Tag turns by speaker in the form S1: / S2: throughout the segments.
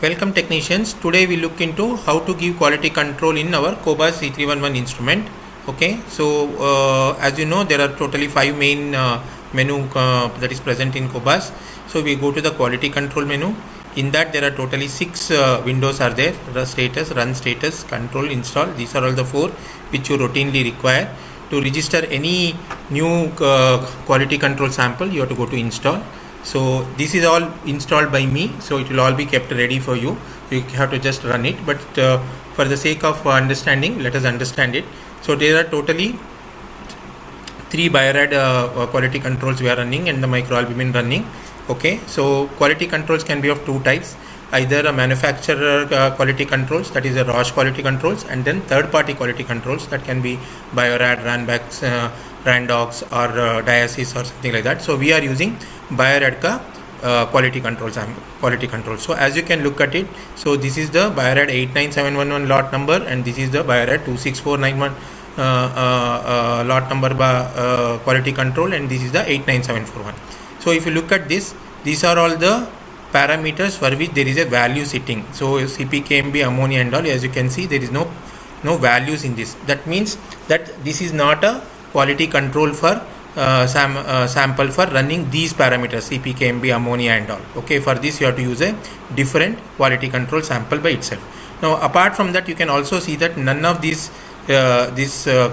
S1: Welcome technicians. Today we look into how to give quality control in our Cobas C311 instrument. Okay, so as you know, there are totally 5 main menu that is present in Cobas. So we go to the quality control menu. In that there are totally 6 windows are there: the status, run status, control, install. These are all the 4 which you routinely require. To register any new quality control sample, you have to go to install. So this is all installed by me, so it will all be kept ready for you. You have to just run it, but for the sake of understanding, let us understand it. So there are totally 3 Biorad quality controls we are running and the microalbumin running. Okay, so quality controls can be of 2 types: either a manufacturer quality controls, that is a Roche quality controls, and then third party quality controls that can be Biorad, Ranbax, Randox or Diasys or something like that. So we are using Biorad quality control. So as you can look at it, so this is the Biorad 89711 lot number, and this is the Biorad 26491 lot number quality control, and this is the 89741. So if you look at this, these are all the parameters for which there is a value sitting. So CP, KMB, ammonia and all, as you can see, there is no values in this. That means that this is not a quality control for sample for running these parameters, CP, KMB, ammonia and all. Okay, for this you have to use a different quality control sample by itself. Now apart from that, you can also see that none of these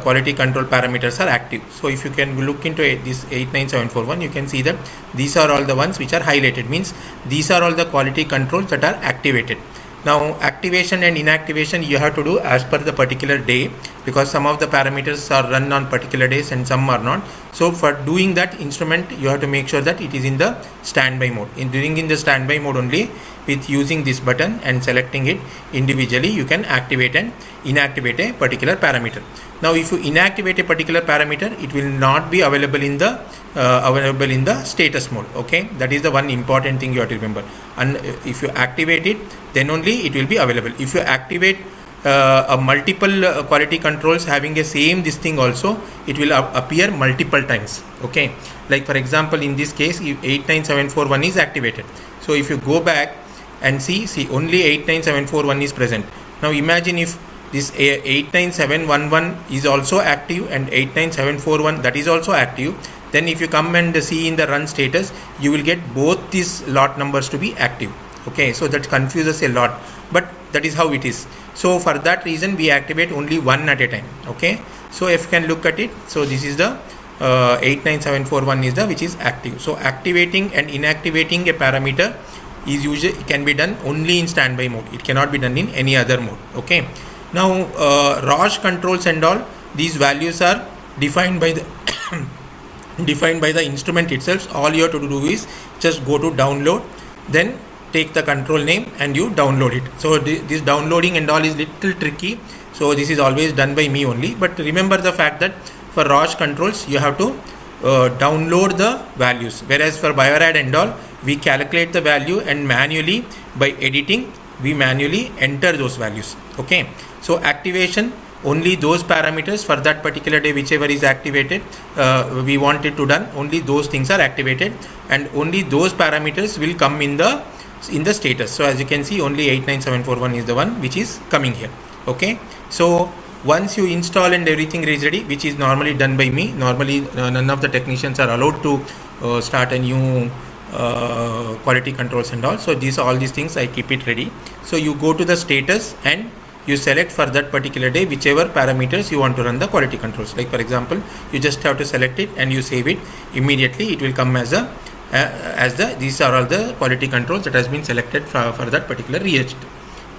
S1: quality control parameters are active. So if you can look into this 89741, you can see that these are all the ones which are highlighted, means these are all the quality controls that are activated. Now activation and inactivation you have to do as per the particular day, because some of the parameters are run on particular days and some are not. So for doing that instrument, you have to make sure that it is in the standby mode. In the standby mode only, with using this button and selecting it individually, you can activate and inactivate a particular parameter. Now if you inactivate a particular parameter, it will not be available in the status mode. Okay, that is the one important thing you have to remember. And if you activate it, then only it will be available. If you activate a multiple quality controls having a same this thing also, it will appear multiple times. Okay, like for example in this case, if 89741 is activated, so if you go back and see only 89741 is present. Now imagine if this 89711 is also active and 89741 that is also active, then if you come and see in the run status, you will get both these lot numbers to be active. Okay, so that confuses a lot, but that is how it is. So for that reason, we activate only one at a time. Okay, so if you can look at it, so this is the 89741 is the which is active. So activating and inactivating a parameter is usually can be done only in standby mode. It cannot be done in any other mode. Okay, now Roche controls and all, these values are defined by the defined by the instrument itself. All you have to do is just go to download, then take the control name and you download it. So this downloading and all is little tricky, so this is always done by me only. But remember the fact that for Roche controls you have to download the values, whereas for Biorad and all, we calculate the value and manually by editing we manually enter those values. Okay, so activation, only those parameters for that particular day whichever is activated, we want it to done, only those things are activated and only those parameters will come in the status. So as you can see, only 89741 is the one which is coming here. Okay, so once you install and everything is ready, which is normally done by me, normally none of the technicians are allowed to start a new quality controls and all. So all these things I keep it ready. So you go to the status and you select for that particular day whichever parameters you want to run the quality controls. Like for example, you just have to select it and you save it. Immediately it will come as these are all the quality controls that has been selected for that particular reagent.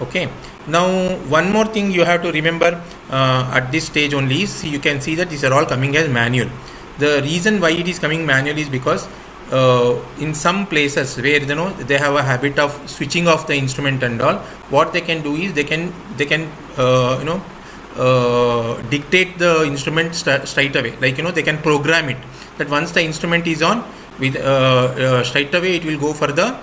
S1: Okay, now one more thing you have to remember at this stage only is, you can see that these are all coming as manual. The reason why it is coming manual is because in some places where they have a habit of switching off the instrument and all, what they can do is they can dictate the instrument straight away. Like they can program it that once the instrument is on, with straight away it will go for the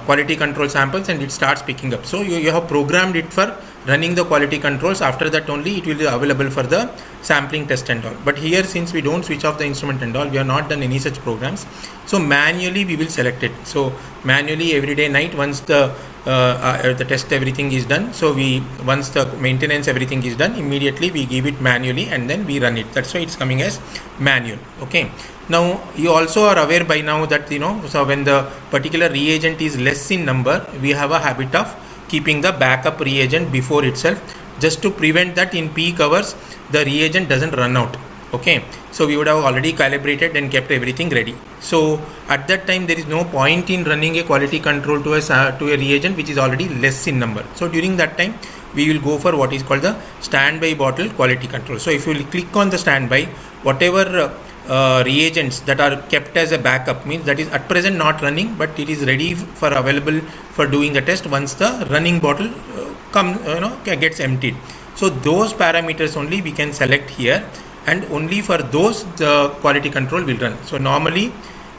S1: quality control samples and it starts picking up. So you have programmed it for running the quality controls. After that only it will be available for the sampling test and all. But here, since we don't switch off the instrument and all, we have not done any such programs. So manually we will select it. So manually every day night, once the the test everything is done. So we once the maintenance everything is done, immediately we give it manually and then we run it. That's why it's coming as manual. Okay. Now you also are aware by now that so when the particular reagent is less in number, we have a habit of keeping the backup reagent before itself, just to prevent that in peak hours the reagent doesn't run out. Okay, so we would have already calibrated and kept everything ready. So at that time there is no point in running a quality control to a reagent which is already less in number. So during that time we will go for what is called the standby bottle quality control. So if you click on the standby, whatever reagents that are kept as a backup, means that is at present not running, but it is ready for available for doing the test once the running bottle gets emptied. So those parameters only we can select here, and only for those the quality control will run. So normally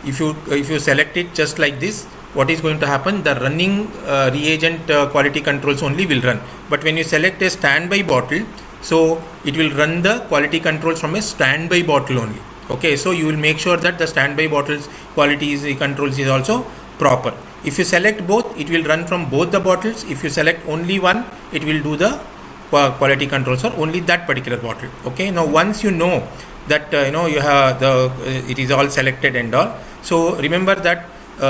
S1: if you select it just like this, what is going to happen, the running reagent quality controls only will run. But when you select a standby bottle, so it will run the quality controls from a standby bottle only. Okay, so you will make sure that the standby bottles quality controls is also proper. If you select both, it will run from both the bottles. If you select only one, it will do the quality controls for only that particular bottle. Okay, now once you know that you have it is all selected and all, so remember that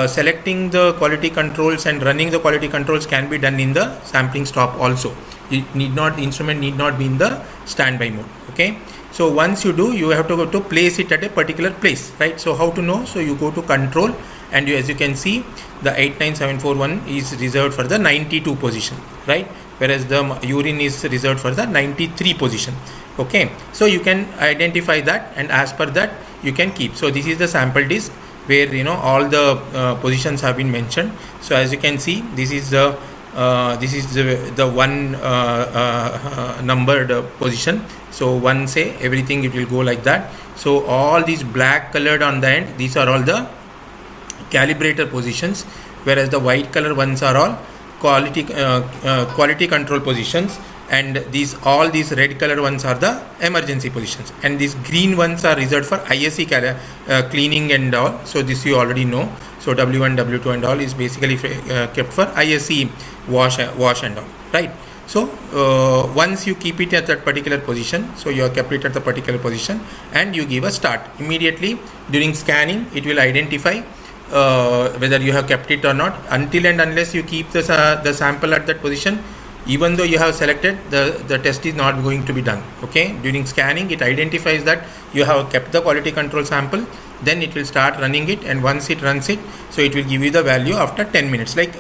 S1: selecting the quality controls and running the quality controls can be done in the sampling stop also. Instrument need not be in the standby mode. Okay, so once you do, you have to go to place it at a particular place, right? So how to know? So you go to control, and as you can see, the 89741 is reserved for the 92 position, right? Whereas the urine is reserved for the 93 position. Okay, so you can identify that, and as per that you can keep. So this is the sample disk where all the positions have been mentioned. So as you can see, this is the one numbered position. So one say everything, it will go like that. So all these black colored on the end, these are all the calibrator positions, whereas the white color ones are all quality control positions, and all these red color ones are the emergency positions, and these green ones are reserved for ISE cleaning and all. So this you already know. So W1, W2 and all is basically kept for ISE wash and all, right? So once you keep it at that particular position, so you have kept it at the particular position and you give a start, immediately during scanning it will identify whether you have kept it or not. Until and unless you keep the sample at that position, even though you have selected, the test is not going to be done. Okay, during scanning it identifies that you have kept the quality control sample, then it will start running it, and once it runs it, so it will give you the value after 10 minutes, like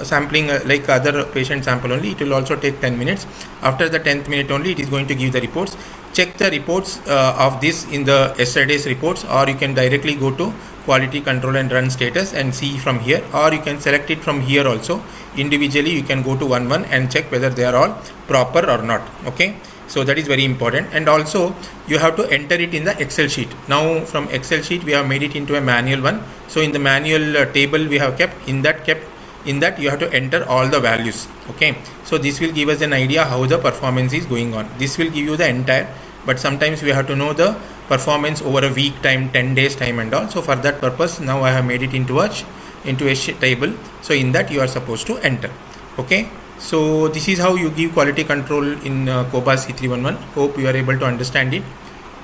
S1: sampling like other patient sample only. It will also take 10 minutes. After the 10th minute only, it is going to give the reports. Check the reports of this in the yesterday's reports, or you can directly go to quality control and run status and see from here, or you can select it from here also. Individually you can go to one and check whether they are all proper or not. Okay, so that is very important. And also you have to enter it in the Excel sheet. Now from Excel sheet we have made it into a manual one. So in the manual table we have kept in that you have to enter all the values. Okay, so this will give us an idea how the performance is going on. This will give you the entire, but sometimes we have to know the performance over a week time, 10 days time and all. So for that purpose, now I have made it into a table. So in that you are supposed to enter. Okay, so this is how you give quality control in Cobas C311. Hope you are able to understand it.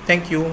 S1: Thank you.